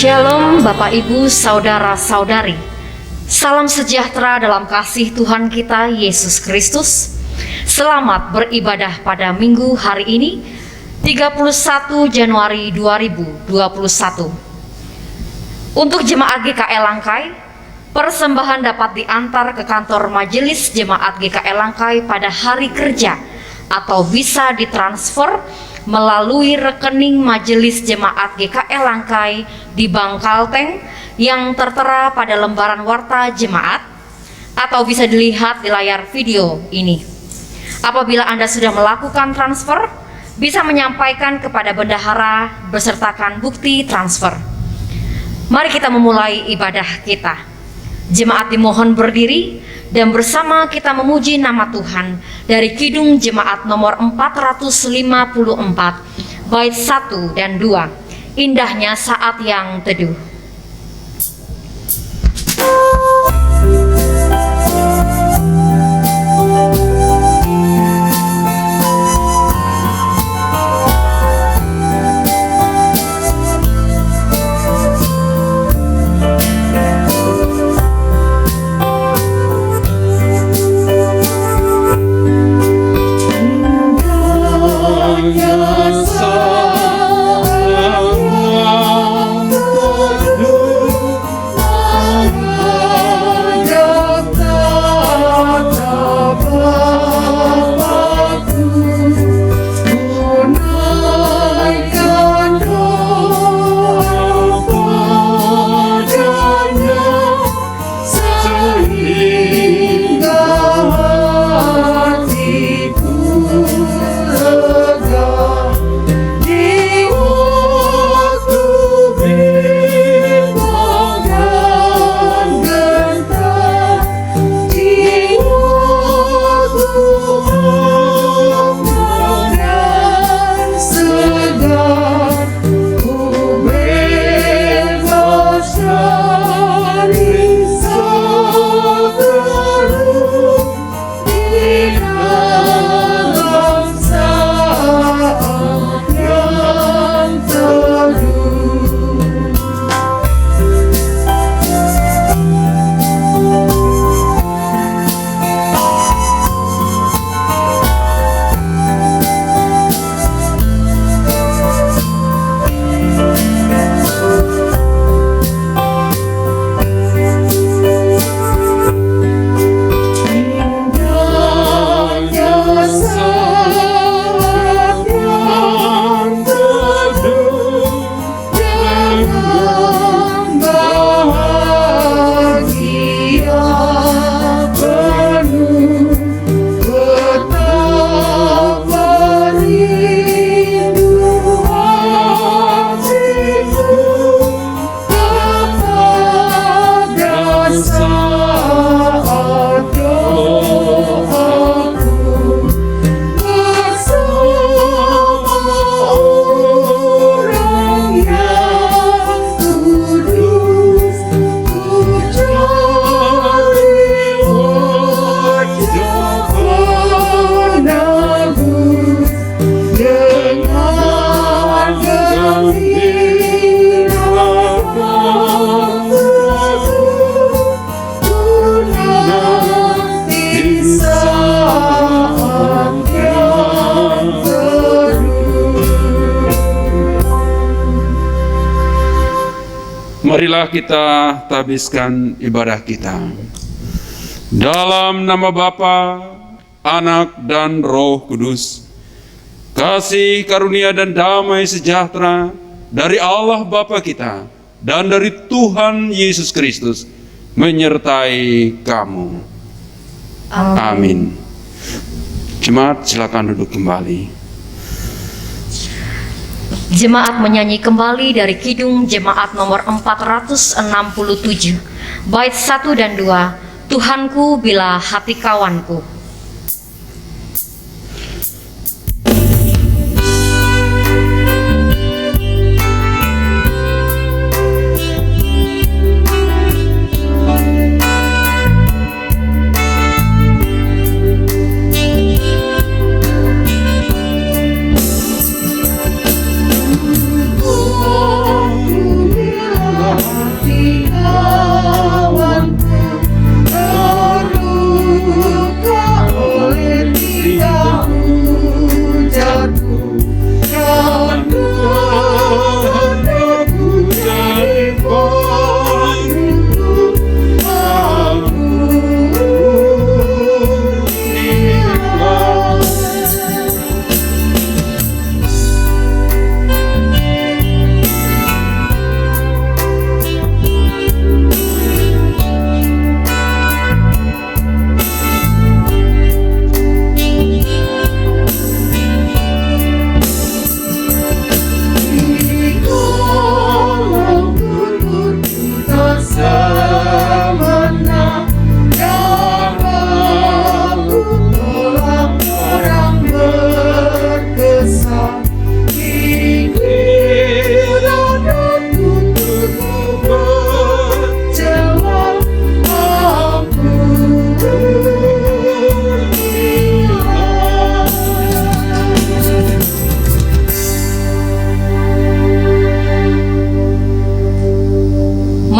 Shalom Bapak Ibu Saudara-saudari. Salam sejahtera dalam kasih Tuhan kita Yesus Kristus. Selamat beribadah pada minggu hari ini 31 Januari 2021. Untuk jemaat GKL Langkai, persembahan dapat diantar ke kantor majelis jemaat GKL Langkai pada hari kerja atau bisa ditransfer melalui rekening majelis jemaat GKL Langkai di Bank Kalteng yang tertera pada lembaran warta jemaat atau bisa dilihat di layar video ini. Apabila Anda sudah melakukan transfer, bisa menyampaikan kepada bendahara besertakan bukti transfer. Mari kita memulai ibadah kita. Jemaat dimohon berdiri dan bersama kita memuji nama Tuhan dari Kidung Jemaat nomor 454 bait 1 dan 2. Indahnya saat yang teduh. Marilah kita tabiskan ibadah kita. Dalam nama Bapa, Anak, dan Roh Kudus. Kasih, karunia, dan damai sejahtera dari Allah Bapa kita dan dari Tuhan Yesus Kristus menyertai kamu. Amin. Jemaat, silakan duduk kembali. Jemaat menyanyi kembali dari Kidung Jemaat nomor 467 bait 1 dan 2. Tuhanku bila hati kawanku. Oh,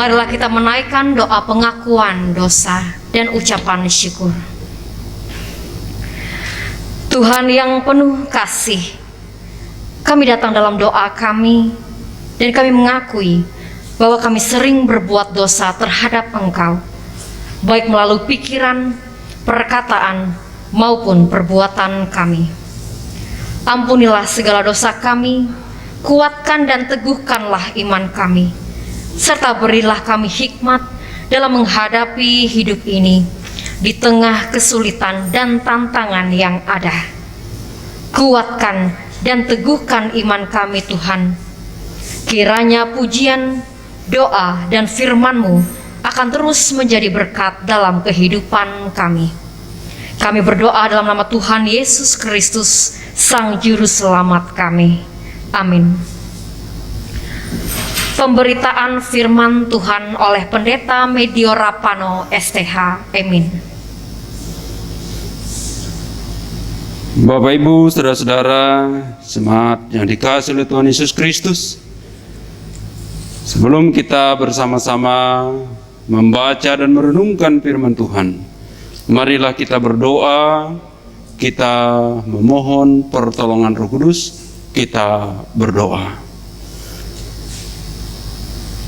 Marilah kita menaikkan doa pengakuan dosa dan ucapan syukur. Tuhan yang penuh kasih, kami datang dalam doa kami dan kami mengakui bahwa kami sering berbuat dosa terhadap Engkau, baik melalui pikiran, perkataan, maupun perbuatan kami. Ampunilah segala dosa kami, kuatkan dan teguhkanlah iman kami, serta berilah kami hikmat dalam menghadapi hidup ini di tengah kesulitan dan tantangan yang ada. Kuatkan dan teguhkan iman kami Tuhan. Kiranya pujian, doa, dan firman-Mu akan terus menjadi berkat dalam kehidupan kami. Kami berdoa dalam nama Tuhan Yesus Kristus, Sang Juru Selamat kami. Amin. Pemberitaan firman Tuhan oleh Pendeta Medio Rapano STH, Emin. Bapak Ibu, saudara-saudara, jemaat yang dikasihi oleh Tuhan Yesus Kristus, sebelum kita bersama-sama membaca dan merenungkan firman Tuhan, marilah kita berdoa, kita memohon pertolongan Roh Kudus, kita berdoa.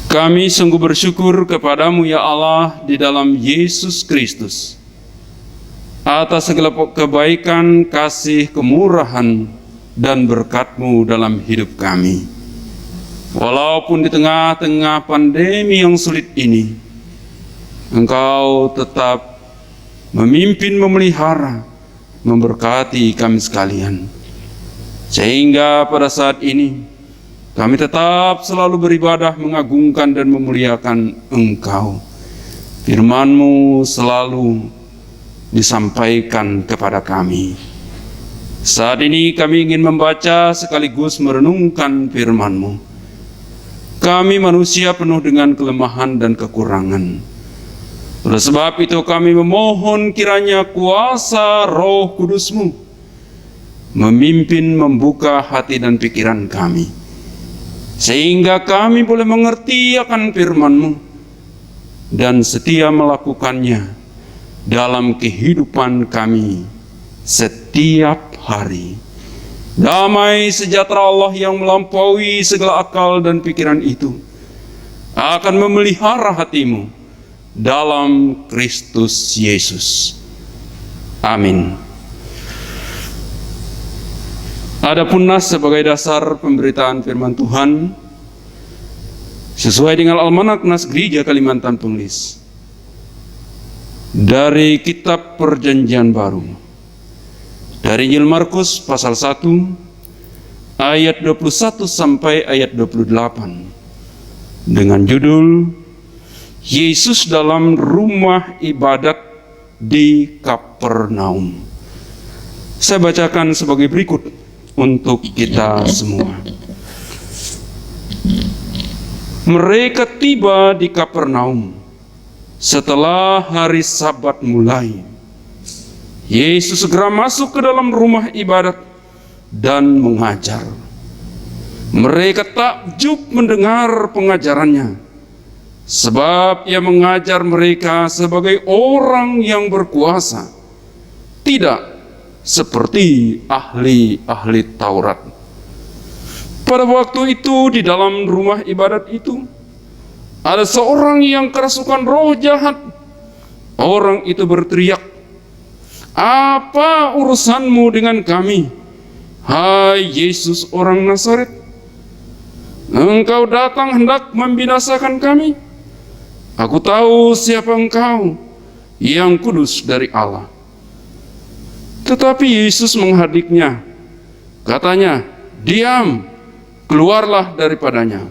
Kami sungguh bersyukur kepadamu ya Allah di dalam Yesus Kristus, atas segala kebaikan, kasih, kemurahan, dan berkat-Mu dalam hidup kami. Walaupun di tengah-tengah pandemi yang sulit ini, Engkau tetap memimpin, memelihara, memberkati kami sekalian. Sehingga pada saat ini, kami tetap selalu beribadah, mengagungkan dan memuliakan Engkau. Firman-Mu selalu disampaikan kepada kami. Saat ini kami ingin membaca sekaligus merenungkan firman-Mu. Kami manusia penuh dengan kelemahan dan kekurangan. Oleh sebab itu kami memohon kiranya kuasa Roh Kudus-Mu memimpin, membuka hati dan pikiran kami, sehingga kami boleh mengerti akan firman-Mu dan setia melakukannya dalam kehidupan kami setiap hari. Damai sejahtera Allah yang melampaui segala akal dan pikiran itu akan memelihara hatimu dalam Kristus Yesus. Amin. Adapun nas sebagai dasar pemberitaan firman Tuhan sesuai dengan Almanak Nas Gereja Kalimantan Penulis dari Kitab Perjanjian Baru, dari Injil Markus pasal 1 ayat 21 sampai ayat 28 dengan judul Yesus dalam rumah ibadat di Kapernaum. Saya bacakan sebagai berikut untuk kita semua. Mereka tiba di Kapernaum setelah hari Sabat mulai. Yesus segera masuk ke dalam rumah ibadat dan mengajar. Mereka takjub mendengar pengajarannya, sebab Ia mengajar mereka sebagai orang yang berkuasa, tidak seperti ahli-ahli Taurat. Pada waktu itu di dalam rumah ibadat itu ada seorang yang kerasukan roh jahat. Orang itu berteriak, "Apa urusanmu dengan kami, hai Yesus orang Nazaret? Engkau datang hendak membinasakan kami? Aku tahu siapa engkau, yang kudus dari Allah." Tetapi Yesus menghadiknya, katanya, "Diam, keluarlah daripadanya."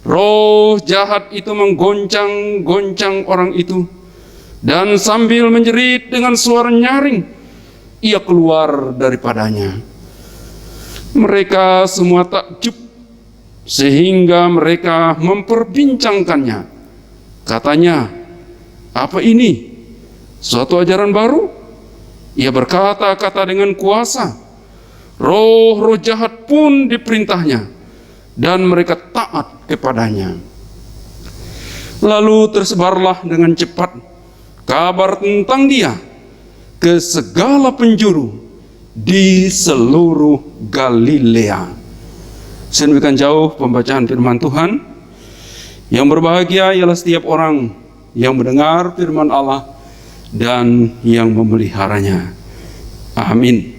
Roh jahat itu menggoncang-goncang orang itu, dan sambil menjerit dengan suara nyaring, ia keluar daripadanya. Mereka semua takjub, sehingga mereka memperbincangkannya. Katanya, "Apa ini? Suatu ajaran baru?" Ia berkata-kata dengan kuasa. Roh-roh jahat pun diperintahnya, dan mereka taat kepadanya. Lalu tersebarlah dengan cepat kabar tentang dia ke segala penjuru di seluruh Galilea. Sedemikian jauh pembacaan firman Tuhan. Yang berbahagia ialah setiap orang yang mendengar firman Allah dan yang memeliharanya. Amin.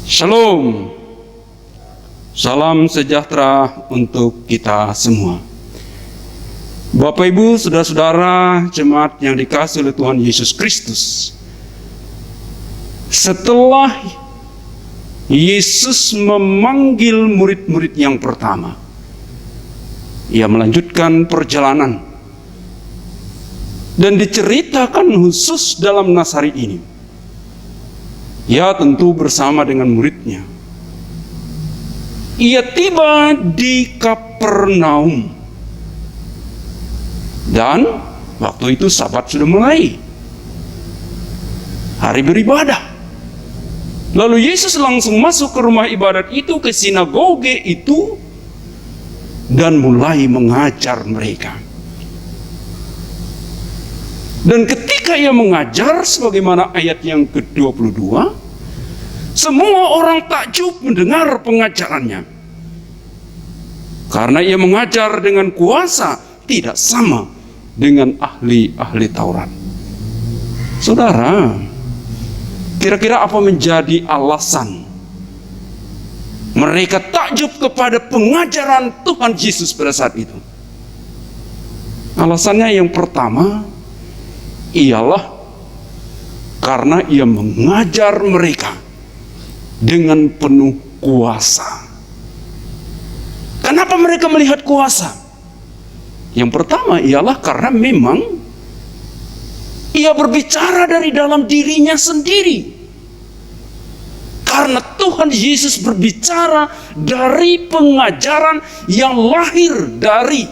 Shalom. Salam sejahtera untuk kita semua. Bapak, Ibu, saudara-saudara jemaat yang dikasihi oleh Tuhan Yesus Kristus. Setelah Yesus memanggil murid-murid yang pertama, Ia melanjutkan perjalanan. Dan diceritakan khusus dalam Nazaret ini, Ia tentu bersama dengan muridnya. Ia tiba di Kapernaum. Dan waktu itu Sabat sudah mulai, hari beribadah. Lalu Yesus langsung masuk ke rumah ibadat itu, ke sinagoge itu, dan mulai mengajar mereka. Dan ketika Ia mengajar, sebagaimana ayat yang ke-22, semua orang takjub mendengar pengajarannya. Karena Ia mengajar dengan kuasa, tidak sama dengan ahli-ahli Taurat. Saudara, kira-kira apa menjadi alasan mereka takjub kepada pengajaran Tuhan Yesus pada saat itu? Alasannya yang pertama ialah karena Ia mengajar mereka dengan penuh kuasa. Kenapa mereka melihat kuasa? Yang pertama ialah karena memang Ia berbicara dari dalam dirinya sendiri. Karena Tuhan Yesus berbicara dari pengajaran yang lahir dari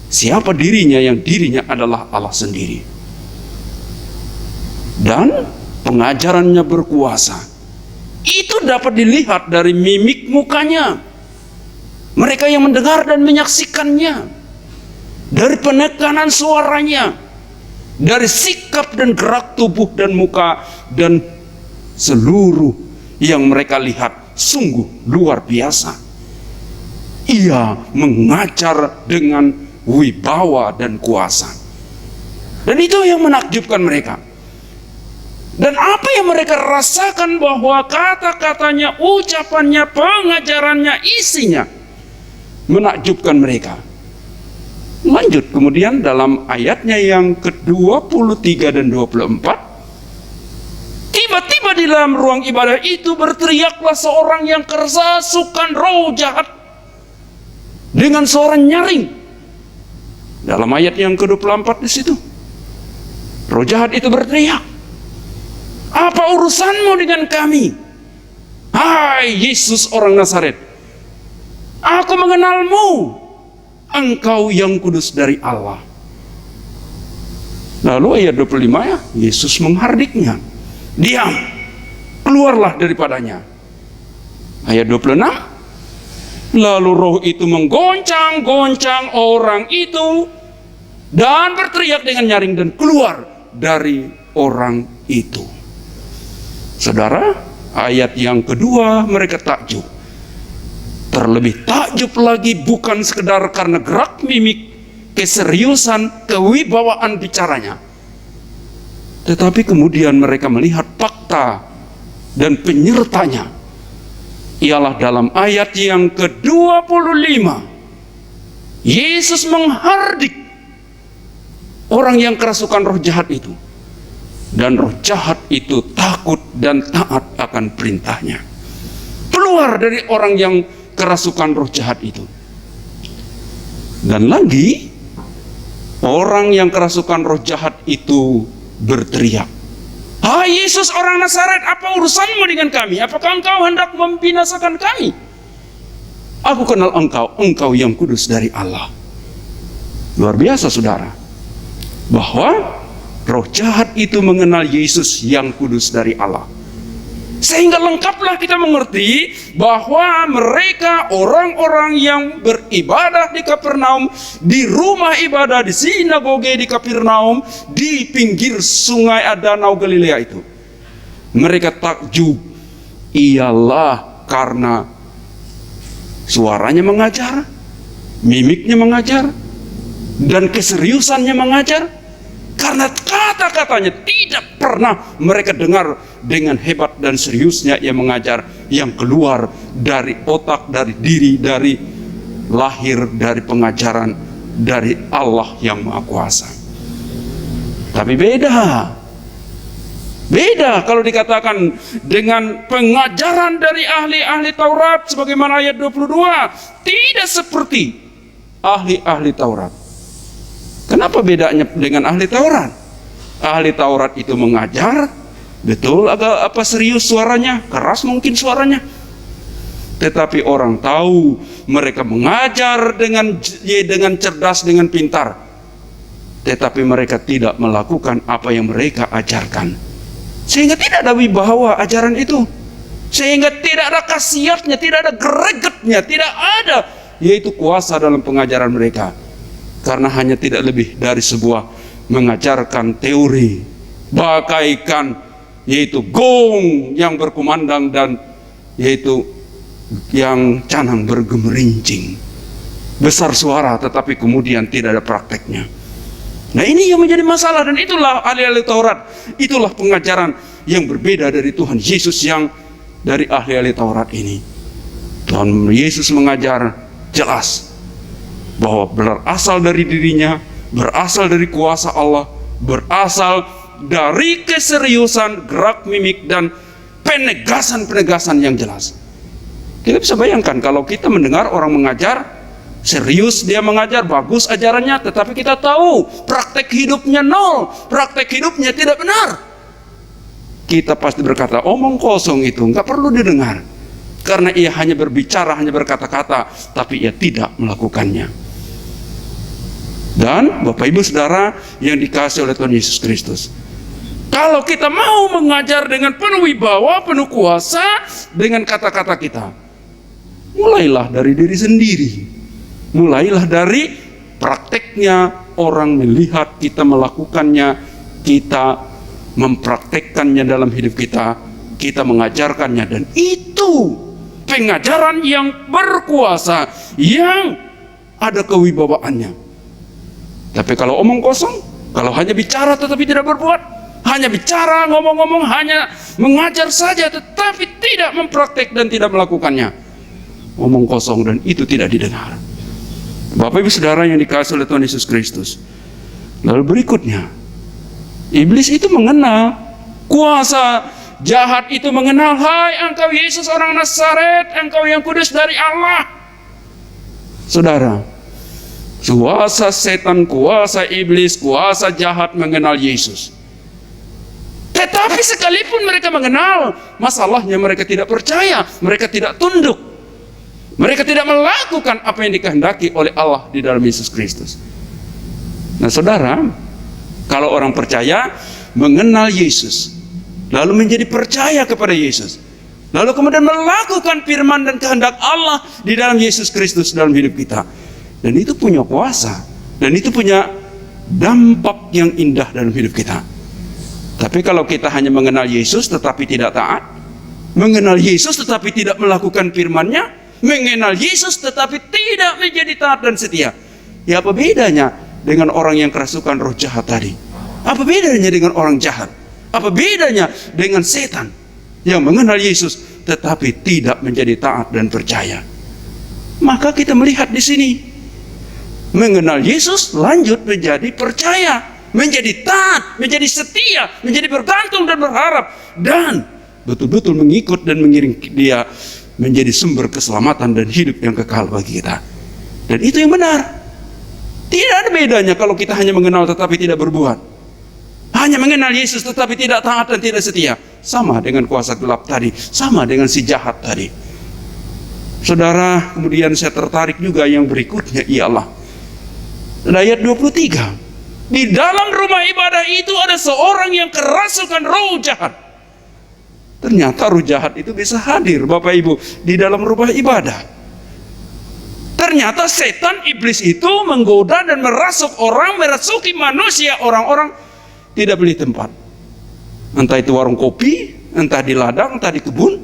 siapa dirinya, yang dirinya adalah Allah sendiri. Dan pengajarannya berkuasa. Itu dapat dilihat dari mimik mukanya. Mereka yang mendengar dan menyaksikannya. Dari penekanan suaranya, dari sikap dan gerak tubuh dan muka, dan seluruh yang mereka lihat sungguh luar biasa. Ia mengajar dengan wibawa dan kuasa. Dan itu yang menakjubkan mereka. Dan apa yang mereka rasakan, bahwa kata-katanya, ucapannya, pengajarannya, isinya menakjubkan mereka. Lanjut kemudian dalam ayatnya yang ke-23 dan 24, tiba-tiba di dalam ruang ibadah itu berteriaklah seorang yang kerasukan roh jahat dengan suara nyaring. Dalam ayat yang ke-24 di situ, roh jahat itu berteriak, "Apa urusanmu dengan kami, hai Yesus orang Nazaret? Aku mengenalmu, Engkau yang kudus dari Allah." Lalu ayat 25 ya, Yesus menghardiknya, "Diam, keluarlah daripadanya." Ayat 26, lalu roh itu menggoncang-goncang orang itu dan berteriak dengan nyaring dan keluar dari orang itu. Saudara, ayat yang kedua mereka takjub. Terlebih takjub lagi bukan sekedar karena gerak mimik, keseriusan, kewibawaan bicaranya, tetapi kemudian mereka melihat fakta dan penyertanya. Ialah dalam ayat yang ke-25, Yesus menghardik orang yang kerasukan roh jahat itu, dan roh jahat itu takut dan taat akan perintahnya. Keluar dari orang yang kerasukan roh jahat itu. Dan lagi, orang yang kerasukan roh jahat itu berteriak, "Hai Yesus orang Nazaret, apa urusanmu dengan kami? Apakah engkau hendak membinasakan kami? Aku kenal engkau, engkau yang kudus dari Allah." Luar biasa saudara, bahwa roh jahat itu mengenal Yesus yang kudus dari Allah. Sehingga lengkaplah kita mengerti bahwa mereka orang-orang yang beribadah di Kapernaum, di rumah ibadah, di sinagoge di Kapernaum, di pinggir sungai Danau Galilea itu. Mereka takjub, ialah karena suaranya mengajar, mimiknya mengajar, dan keseriusannya mengajar. Karena kata-katanya tidak pernah mereka dengar dengan hebat dan seriusnya ia mengajar, yang keluar dari otak, dari diri, dari lahir, dari pengajaran dari Allah yang Maha Kuasa. Tapi beda kalau dikatakan dengan pengajaran dari ahli-ahli Taurat, sebagaimana ayat 22, tidak seperti ahli-ahli Taurat. Kenapa bedanya dengan ahli Taurat? Ahli Taurat itu mengajar, betul agak serius suaranya, keras mungkin suaranya. Tetapi orang tahu mereka mengajar dengan cerdas, dengan pintar. Tetapi mereka tidak melakukan apa yang mereka ajarkan. Sehingga tidak ada wibawa ajaran itu. Sehingga tidak ada khasiatnya, tidak ada gregetnya, tidak ada yaitu kuasa dalam pengajaran mereka. Karena hanya tidak lebih dari sebuah mengajarkan teori, bagaikan yaitu gong yang berkumandang dan yaitu yang canang bergemerincing, besar suara tetapi kemudian tidak ada prakteknya. Nah, ini yang menjadi masalah, dan itulah ahli-ahli Taurat, itulah pengajaran yang berbeda dari Tuhan Yesus yang dari ahli-ahli Taurat ini. Tuhan Yesus mengajar jelas bahwa berasal dari dirinya, berasal dari kuasa Allah, berasal dari keseriusan, gerak mimik, dan penegasan-penegasan yang jelas. Kita bisa bayangkan kalau kita mendengar orang mengajar, serius dia mengajar, bagus ajarannya, tetapi kita tahu praktek hidupnya nol, praktek hidupnya tidak benar. Kita pasti berkata, omong kosong itu, nggak perlu didengar. Karena ia hanya berbicara, hanya berkata-kata, tapi ia tidak melakukannya. Dan Bapak Ibu Saudara yang dikasihi oleh Tuhan Yesus Kristus, kalau kita mau mengajar dengan penuh wibawa, penuh kuasa, dengan kata-kata kita, mulailah dari diri sendiri. Mulailah dari prakteknya, orang melihat kita melakukannya, kita mempraktekkannya dalam hidup kita, kita mengajarkannya. Dan itu pengajaran yang berkuasa, yang ada kewibawaannya. Tapi kalau omong kosong, kalau hanya bicara tetapi tidak berbuat, hanya bicara, ngomong-ngomong, hanya mengajar saja tetapi tidak mempraktek dan tidak melakukannya, omong kosong, dan itu tidak didengar. Bapak Ibu Saudara yang dikasihi oleh Tuhan Yesus Kristus, lalu berikutnya, iblis itu mengenal, kuasa jahat itu mengenal, hai engkau Yesus orang Nazaret, engkau yang kudus dari Allah. Saudara, kuasa setan, kuasa iblis, kuasa jahat mengenal Yesus. Tetapi sekalipun mereka mengenal, masalahnya mereka tidak percaya, mereka tidak tunduk, mereka tidak melakukan apa yang dikehendaki oleh Allah di dalam Yesus Kristus. Nah saudara, kalau orang percaya mengenal Yesus, lalu menjadi percaya kepada Yesus, lalu kemudian melakukan firman dan kehendak Allah di dalam Yesus Kristus dalam hidup kita, dan itu punya kuasa, dan itu punya dampak yang indah dalam hidup kita. Tapi kalau kita hanya mengenal Yesus tetapi tidak taat, mengenal Yesus tetapi tidak melakukan firman-Nya, mengenal Yesus tetapi tidak menjadi taat dan setia, ya apa bedanya dengan orang yang kerasukan roh jahat tadi? Apa bedanya dengan orang jahat? Apa bedanya dengan setan yang mengenal Yesus tetapi tidak menjadi taat dan percaya? Maka kita melihat di sini, mengenal Yesus lanjut menjadi percaya, menjadi taat, menjadi setia, menjadi bergantung dan berharap, dan betul-betul mengikut dan mengiring dia menjadi sumber keselamatan dan hidup yang kekal bagi kita. Dan itu yang benar. Tidak ada bedanya kalau kita hanya mengenal tetapi tidak berbuat, hanya mengenal Yesus tetapi tidak taat dan tidak setia. Sama dengan kuasa gelap tadi, sama dengan si jahat tadi. Saudara, kemudian saya tertarik juga yang berikutnya, ialah ayat 23. Di dalam rumah ibadah itu ada seorang yang kerasukan roh jahat. Ternyata roh jahat itu bisa hadir, Bapak Ibu, di dalam rumah ibadah. Ternyata setan iblis itu menggoda dan merasuk orang, merasuki manusia, orang-orang tidak beli tempat. Entah itu warung kopi, entah di ladang, entah di kebun,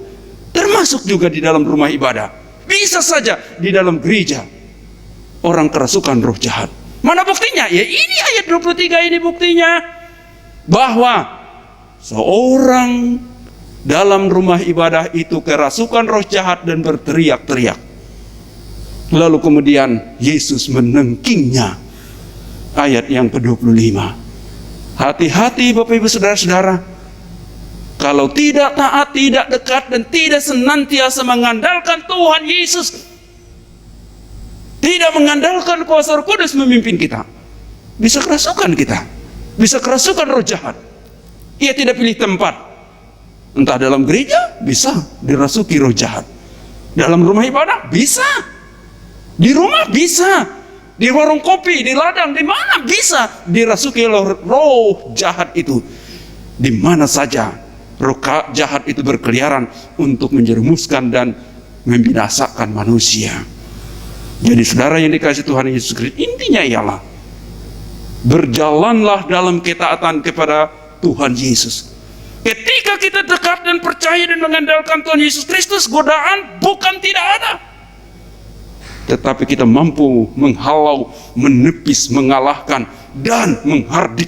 termasuk juga di dalam rumah ibadah. Bisa saja di dalam gereja orang kerasukan roh jahat. Mana buktinya? Ya ini ayat 23 ini buktinya. Bahwa seorang dalam rumah ibadah itu kerasukan roh jahat dan berteriak-teriak. Lalu kemudian Yesus menengkingnya. Ayat yang ke-25. Hati-hati Bapak Ibu Saudara-saudara. Kalau tidak taat, tidak dekat, dan tidak senantiasa mengandalkan Tuhan Yesus, tidak mengandalkan kuasa Roh Kudus memimpin kita, bisa kerasukan kita, bisa kerasukan roh jahat. Ia tidak pilih tempat. Entah dalam gereja bisa dirasuki roh jahat, dalam rumah ibadah bisa, di rumah bisa, di warung kopi, di ladang, di mana bisa dirasuki roh jahat itu. Di mana saja roh jahat itu berkeliaran untuk menjerumuskan dan membinasakan manusia. Jadi saudara yang dikasihi Tuhan Yesus Kristus, intinya ialah berjalanlah dalam ketaatan kepada Tuhan Yesus. Ketika kita dekat dan percaya dan mengandalkan Tuhan Yesus Kristus, godaan bukan tidak ada, tetapi kita mampu menghalau, menepis, mengalahkan, dan menghardik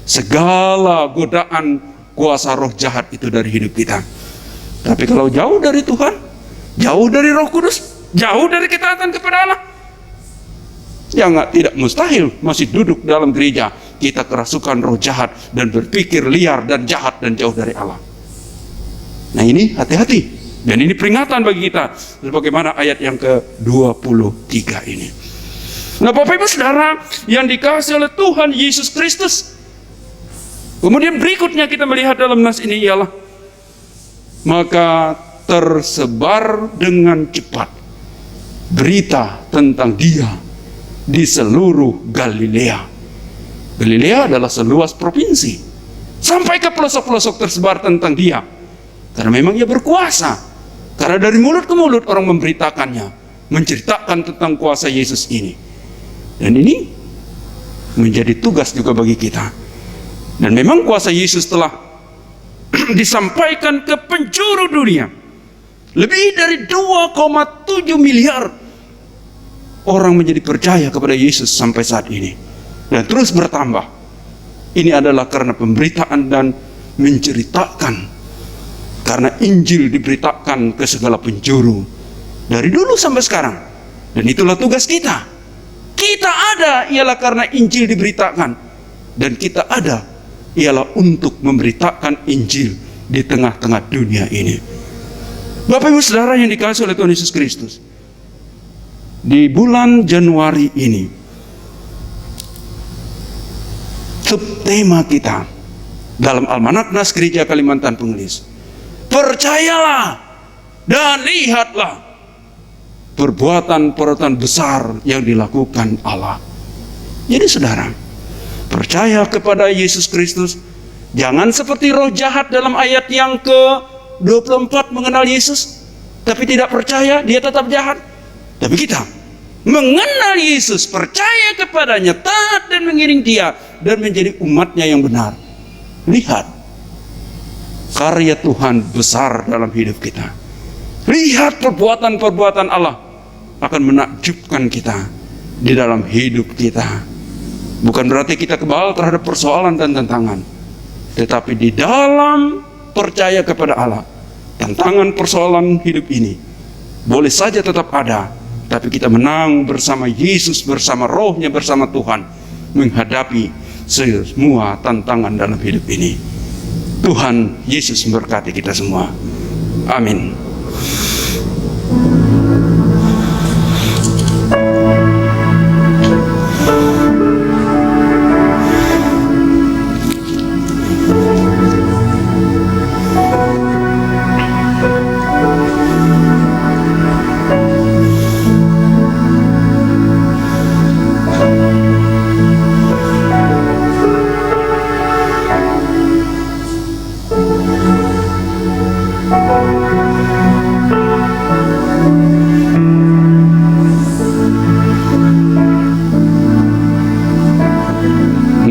segala godaan kuasa roh jahat itu dari hidup kita. Tapi kalau jauh dari Tuhan, jauh dari Roh Kudus, jauh dari ketaatan kepada Allah, ya tidak mustahil masih duduk dalam gereja kita kerasukan roh jahat dan berpikir liar dan jahat dan jauh dari Allah. Nah ini hati-hati, dan ini peringatan bagi kita, sebagaimana ayat yang ke-23 ini. Nah Bapak Ibu Saudara yang dikasihi oleh Tuhan Yesus Kristus, kemudian berikutnya kita melihat dalam nas ini ialah, maka tersebar dengan cepat berita tentang Dia di seluruh Galilea. Galilea adalah seluas provinsi, sampai ke pelosok-pelosok tersebar tentang Dia, karena memang Ia berkuasa. Karena dari mulut ke mulut orang memberitakannya, menceritakan tentang kuasa Yesus ini. Dan ini menjadi tugas juga bagi kita. Dan memang kuasa Yesus telah disampaikan ke penjuru dunia. Lebih dari 2,7 miliar orang menjadi percaya kepada Yesus sampai saat ini, dan terus bertambah. Ini adalah karena pemberitaan dan menceritakan, karena Injil diberitakan ke segala penjuru dari dulu sampai sekarang. Dan itulah tugas kita. Kita ada ialah karena Injil diberitakan, dan kita ada ialah untuk memberitakan Injil di tengah-tengah dunia ini. Bapak Ibu Saudara yang dikasihi oleh Tuhan Yesus Kristus, di bulan Januari ini, subtema kita dalam Almanak Nas Gereja Kalimantan Pengelis, percayalah dan lihatlah perbuatan-perbuatan besar yang dilakukan Allah. Jadi saudara, percaya kepada Yesus Kristus. Jangan seperti roh jahat dalam ayat yang ke-24 mengenal Yesus, tapi tidak percaya, dia tetap jahat. Tapi kita mengenal Yesus, percaya kepadanya, taat dan mengiring Dia, dan menjadi umatnya yang benar. Lihat karya Tuhan besar dalam hidup kita. Lihat perbuatan-perbuatan Allah akan menakjubkan kita di dalam hidup kita. Bukan berarti kita kebal terhadap persoalan dan tantangan, tetapi di dalam percaya kepada Allah, tantangan persoalan hidup ini boleh saja tetap ada, tapi kita menang bersama Yesus, bersama Rohnya, bersama Tuhan, menghadapi semua tantangan dalam hidup ini. Tuhan Yesus memberkati kita semua. Amin.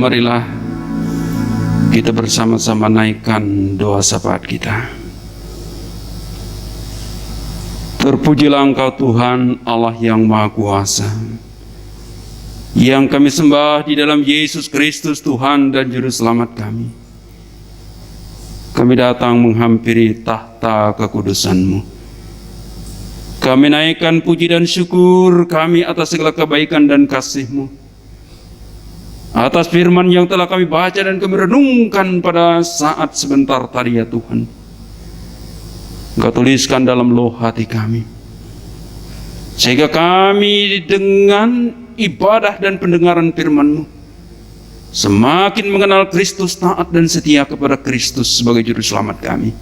marilah kita bersama-sama naikkan doa syafaat kita. Terpujilah Engkau Tuhan Allah yang Maha Kuasa, yang kami sembah di dalam Yesus Kristus Tuhan dan Juru Selamat kami. Kami datang menghampiri tahta kekudusan-Mu. Kami naikkan puji dan syukur kami atas segala kebaikan dan kasih-Mu, atas firman yang telah kami baca dan kami renungkan pada saat sebentar tadi ya Tuhan. Engkau tuliskan dalam loh hati kami, sehingga kami dengan ibadah dan pendengaran firman-Mu semakin mengenal Kristus, taat dan setia kepada Kristus sebagai Juru Selamat kami.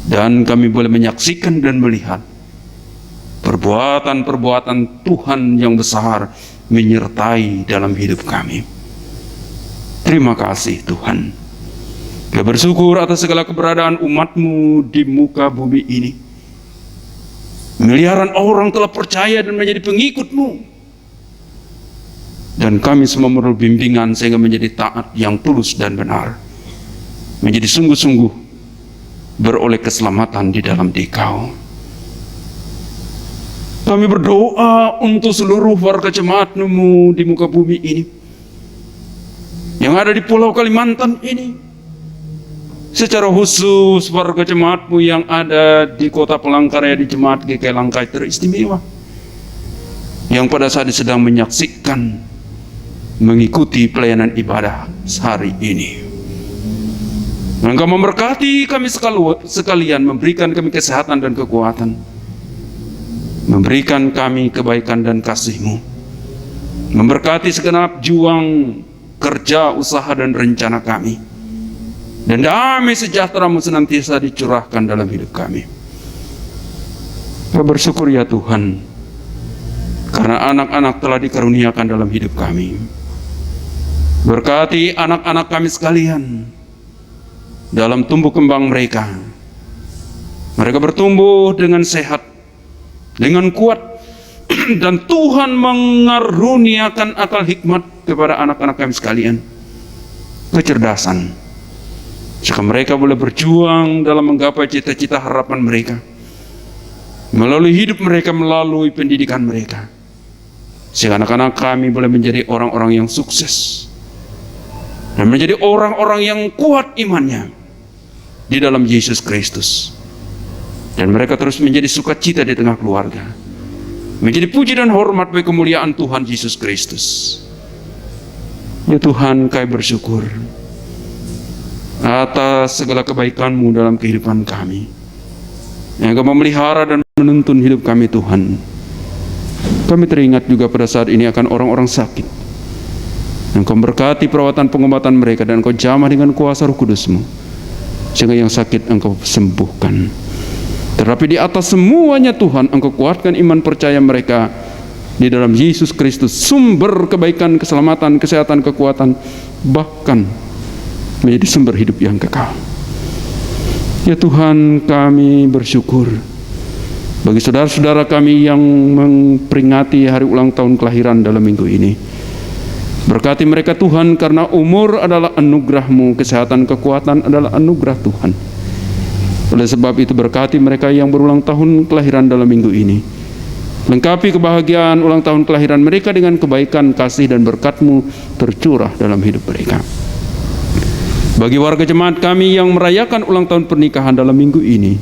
Dan kami boleh menyaksikan dan melihat perbuatan-perbuatan Tuhan yang besar menyertai dalam hidup kami. Terima kasih Tuhan. Kami bersyukur atas segala keberadaan umat-Mu di muka bumi ini. Miliaran orang telah percaya dan menjadi pengikut-Mu. Dan kami semua memerlukan bimbingan sehingga menjadi taat yang tulus dan benar, menjadi sungguh-sungguh beroleh keselamatan di dalam Dikau. Kami berdoa untuk seluruh warga jemaat-Mu di muka bumi ini, yang ada di Pulau Kalimantan ini, secara khusus warga jemaat-Mu yang ada di Kota Palangkaraya di Jemaat GKI Langkai Teristimewa, yang pada saat ini sedang menyaksikan, mengikuti pelayanan ibadah hari ini. Engkau memberkati kami sekalian, memberikan kami kesehatan dan kekuatan, memberikan kami kebaikan dan kasih-Mu, memberkati segenap juang kerja, usaha dan rencana kami, dan damai sejahtera-Mu senantiasa dicurahkan dalam hidup kami. Kami bersyukur ya Tuhan, karena anak-anak telah dikaruniakan dalam hidup kami. Berkati anak-anak kami sekalian dalam tumbuh kembang mereka. Mereka bertumbuh dengan sehat, dengan kuat, dan Tuhan mengaruniakan akal hikmat kepada anak-anak kami sekalian, kecerdasan, sehingga mereka boleh berjuang dalam menggapai cita-cita harapan mereka, melalui hidup mereka, melalui pendidikan mereka, sehingga anak-anak kami boleh menjadi orang-orang yang sukses dan menjadi orang-orang yang kuat imannya di dalam Yesus Kristus. Dan mereka terus menjadi sukacita di tengah keluarga, menjadi puji dan hormat bagi kemuliaan Tuhan Yesus Kristus. Ya Tuhan, kami bersyukur atas segala kebaikan-Mu dalam kehidupan kami, yang Engkau memelihara dan menuntun hidup kami Tuhan. Kami teringat juga pada saat ini akan orang-orang sakit. Engkau berkati perawatan pengobatan mereka, dan Engkau jamah dengan kuasa Roh Kudus-Mu, sehingga yang sakit Engkau sembuhkan. Tetapi di atas semuanya Tuhan, Engkau kuatkan iman percaya mereka di dalam Yesus Kristus, sumber kebaikan, keselamatan, kesehatan, kekuatan, bahkan menjadi sumber hidup yang kekal. Ya Tuhan, kami bersyukur bagi saudara-saudara kami yang memperingati hari ulang tahun kelahiran dalam minggu ini. Berkati mereka Tuhan, karena umur adalah anugerah-Mu, kesehatan, kekuatan adalah anugerah Tuhan. Oleh sebab itu berkati mereka yang berulang tahun kelahiran dalam minggu ini. Lengkapi kebahagiaan ulang tahun kelahiran mereka dengan kebaikan, kasih dan berkat-Mu tercurah dalam hidup mereka. Bagi warga jemaat kami yang merayakan ulang tahun pernikahan dalam minggu ini,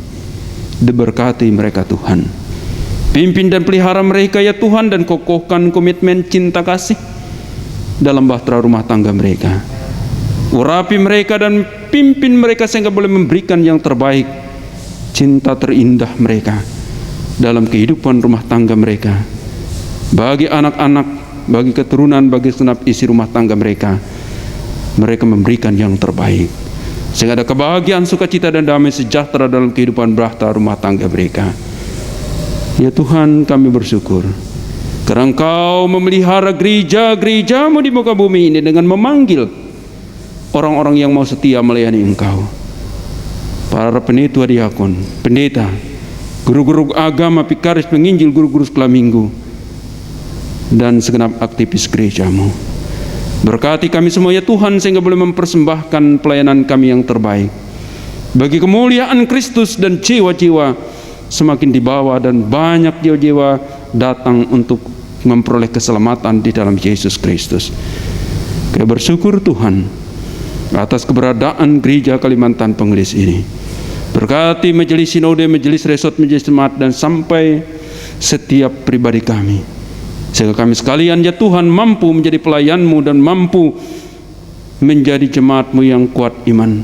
diberkati mereka Tuhan. Pimpin dan pelihara mereka ya Tuhan, dan kokohkan komitmen cinta kasih dalam bahtera rumah tangga mereka. Urapi mereka dan pimpin mereka sehingga boleh memberikan yang terbaik, cinta terindah mereka dalam kehidupan rumah tangga mereka, bagi anak-anak, bagi keturunan, bagi segenap isi rumah tangga mereka. Mereka memberikan yang terbaik, sehingga ada kebahagiaan, sukacita dan damai sejahtera dalam kehidupan bahtera rumah tangga mereka. Ya Tuhan, kami bersyukur karena Engkau memelihara gereja-gereja-Mu di muka bumi ini dengan memanggil orang-orang yang mau setia melayani Engkau. Para penetua diakon, pendeta, guru-guru agama, pikaris, penginjil, guru-guru sekolah minggu, dan segenap aktivis gereja-Mu. Berkati kami semua ya Tuhan, sehingga boleh mempersembahkan pelayanan kami yang terbaik bagi kemuliaan Kristus, dan jiwa-jiwa semakin dibawa, dan banyak jiwa-jiwa datang untuk memperoleh keselamatan di dalam Yesus Kristus. Kami bersyukur Tuhan atas keberadaan Gereja Kalimantan Pengelis ini. Berkati majelis sinode, majelis resort, majelis jemaat, dan sampai setiap pribadi kami, sehingga kami sekalian ya Tuhan mampu menjadi pelayan-Mu dan mampu menjadi jemaat-Mu yang kuat iman,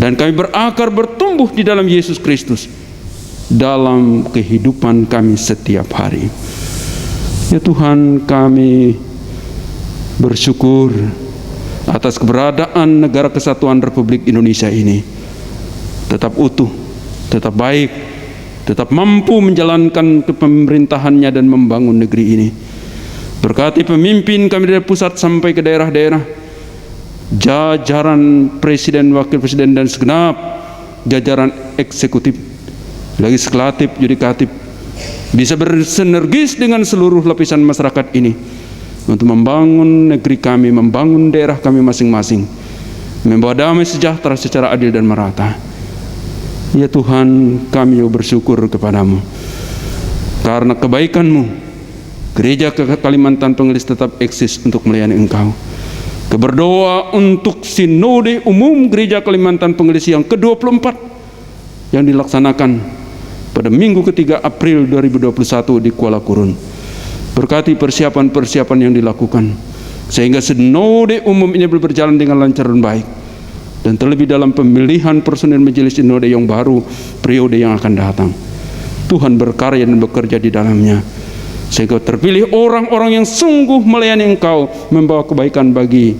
dan kami berakar bertumbuh di dalam Yesus Kristus dalam kehidupan kami setiap hari. Ya Tuhan, kami bersyukur atas keberadaan Negara Kesatuan Republik Indonesia ini tetap utuh, tetap baik, tetap mampu menjalankan pemerintahannya dan membangun negeri ini. Berkati pemimpin kami dari pusat sampai ke daerah-daerah, jajaran presiden, wakil presiden, dan segenap jajaran eksekutif, legislatif, yudikatif, bisa bersinergis dengan seluruh lapisan masyarakat ini untuk membangun negeri kami, membangun daerah kami masing-masing, membawa damai sejahtera secara adil dan merata. Ya Tuhan, kami bersyukur kepadamu karena kebaikan-Mu. Gereja Kalimantan Pengelis tetap eksis untuk melayani Engkau. Berdoa untuk Sinode Umum Gereja Kalimantan Pengelis yang ke-24 yang dilaksanakan pada Minggu ketiga April 2021 di Kuala Kurun. Berkati persiapan-persiapan yang dilakukan, sehingga Sinode Umum ini berjalan dengan lancar dan baik, dan terlebih dalam pemilihan personil majelis sinode yang baru periode yang akan datang. Tuhan berkarya dan bekerja di dalamnya, sehingga terpilih orang-orang yang sungguh melayani Engkau, membawa kebaikan bagi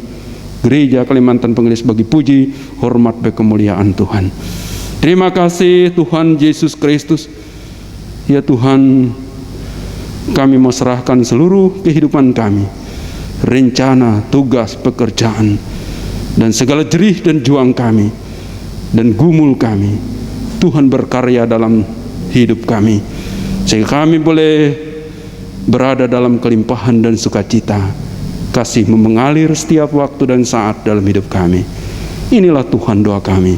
Gereja Kalimantan Pengelis, bagi puji, hormat, dan kemuliaan Tuhan. Terima kasih Tuhan Yesus Kristus. Ya Tuhan, kami mau serahkan seluruh kehidupan kami, rencana, tugas, pekerjaan, dan segala jerih dan juang kami, dan gumul kami. Tuhan berkarya dalam hidup kami, sehingga kami boleh berada dalam kelimpahan dan sukacita. Kasih-Mu mengalir setiap waktu dan saat dalam hidup kami. Inilah Tuhan doa kami,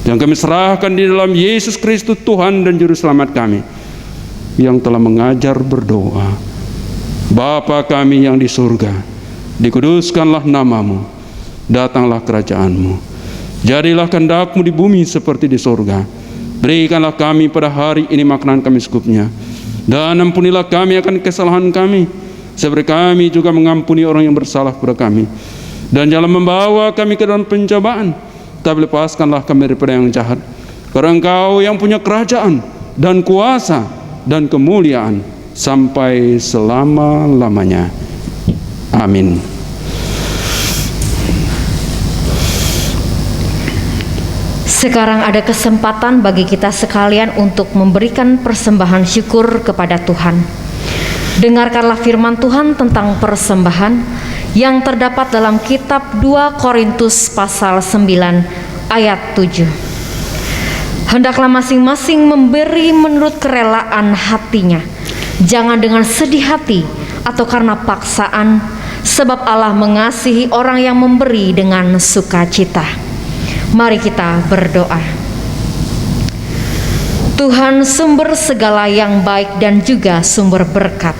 yang kami serahkan di dalam Yesus Kristus Tuhan dan Juru Selamat kami, yang telah mengajar berdoa. Bapa kami yang di surga, dikuduskanlah nama-Mu, datanglah kerajaan-Mu, jadilah kehendak-Mu di bumi seperti di surga. Berikanlah kami pada hari ini makanan kami secukupnya, dan ampunilah kami akan kesalahan kami, seperti kami juga mengampuni orang yang bersalah kepada kami. Dan jangan membawa kami ke dalam pencobaan, tapi lepaskanlah kami daripada yang jahat. Karena Engkau yang punya kerajaan dan kuasa dan kemuliaan sampai selama-lamanya. Amin. Sekarang ada kesempatan bagi kita sekalian untuk memberikan persembahan syukur kepada Tuhan. Dengarkanlah firman Tuhan tentang persembahan yang terdapat dalam kitab 2 Korintus pasal 9 ayat 7. Hendaklah masing-masing memberi menurut kerelaan hatinya, jangan dengan sedih hati atau karena paksaan, sebab Allah mengasihi orang yang memberi dengan sukacita. Mari kita berdoa. Tuhan, sumber segala yang baik dan juga sumber berkat,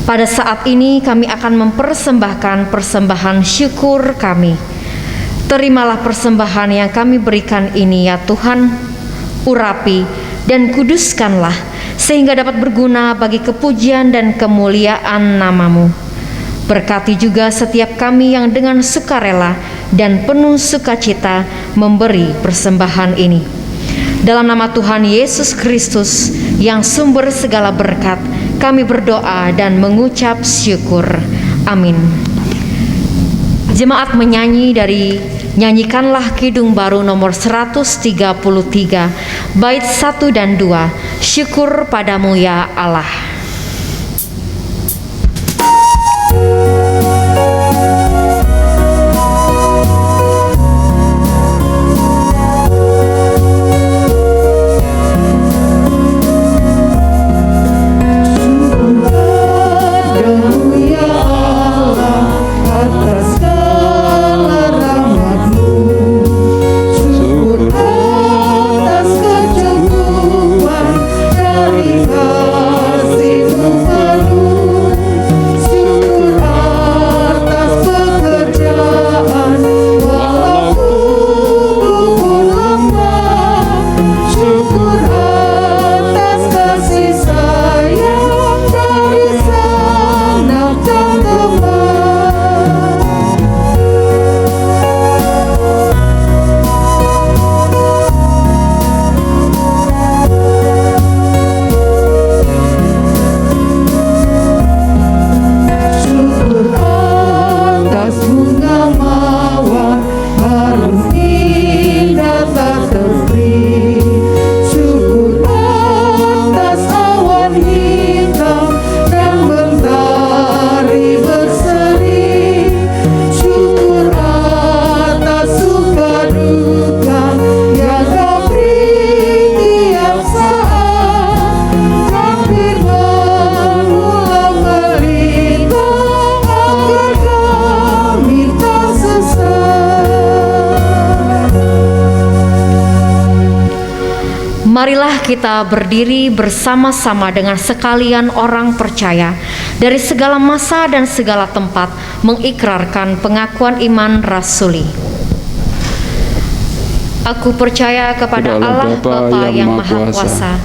pada saat ini kami akan mempersembahkan persembahan syukur kami. Terimalah persembahan yang kami berikan ini ya Tuhan, urapi dan kuduskanlah, sehingga dapat berguna bagi kepujian dan kemuliaan nama-Mu. Berkati juga setiap kami yang dengan sukarela dan penuh sukacita memberi persembahan ini. Dalam nama Tuhan Yesus Kristus yang sumber segala berkat, kami berdoa dan mengucap syukur. Amin. Jemaat menyanyi dari Nyanyikanlah Kidung Baru nomor 133, bait 1 dan 2, Syukur Padamu ya Allah. Atas Marilah kita berdiri bersama-sama dengan sekalian orang percaya dari segala masa dan segala tempat mengikrarkan pengakuan iman rasuli. Aku percaya kepada Allah Bapa yang Maha Kuasa,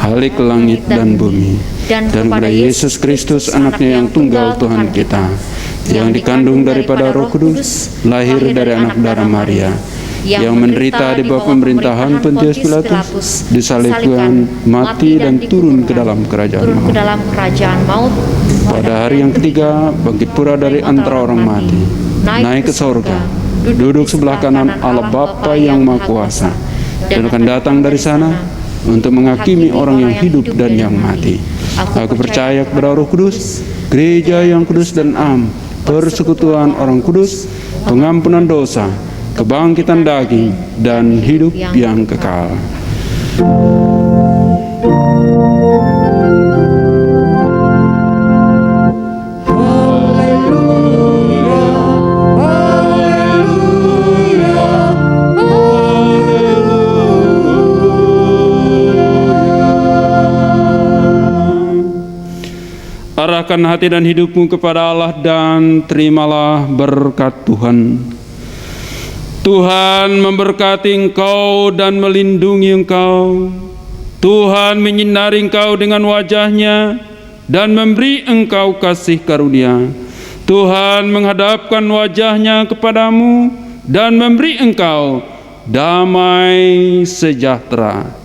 Halik langit dan bumi, dan kepada Yesus Kristus anaknya yang tunggal Tuhan kita, yang dikandung daripada Roh Kudus, lahir dari anak darah Maria, yang menderita di bawah pemerintahan Pontius Pilatus, disalibkan, mati dan turun ke dalam kerajaan maut. Pada hari yang ketiga bangkit pula dari antara orang mati, naik ke sorga, duduk sebelah kanan Allah Bapa yang Maha Kuasa, dan akan datang dari sana untuk menghakimi orang yang hidup dan yang mati. Aku percaya kepada Roh Kudus, gereja yang kudus dan am, persekutuan orang kudus, pengampunan dosa, kebangkitan daging, dan hidup yang kekal. Arahkan hati dan hidupmu kepada Allah dan terimalah berkat Tuhan. Tuhan memberkati engkau dan melindungi engkau. Tuhan menyinari engkau dengan wajah-Nya dan memberi engkau kasih karunia. Tuhan menghadapkan wajah-Nya kepadamu dan memberi engkau damai sejahtera.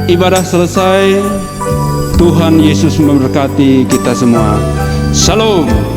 Ibadah selesai. Tuhan Yesus memberkati kita semua. Shalom.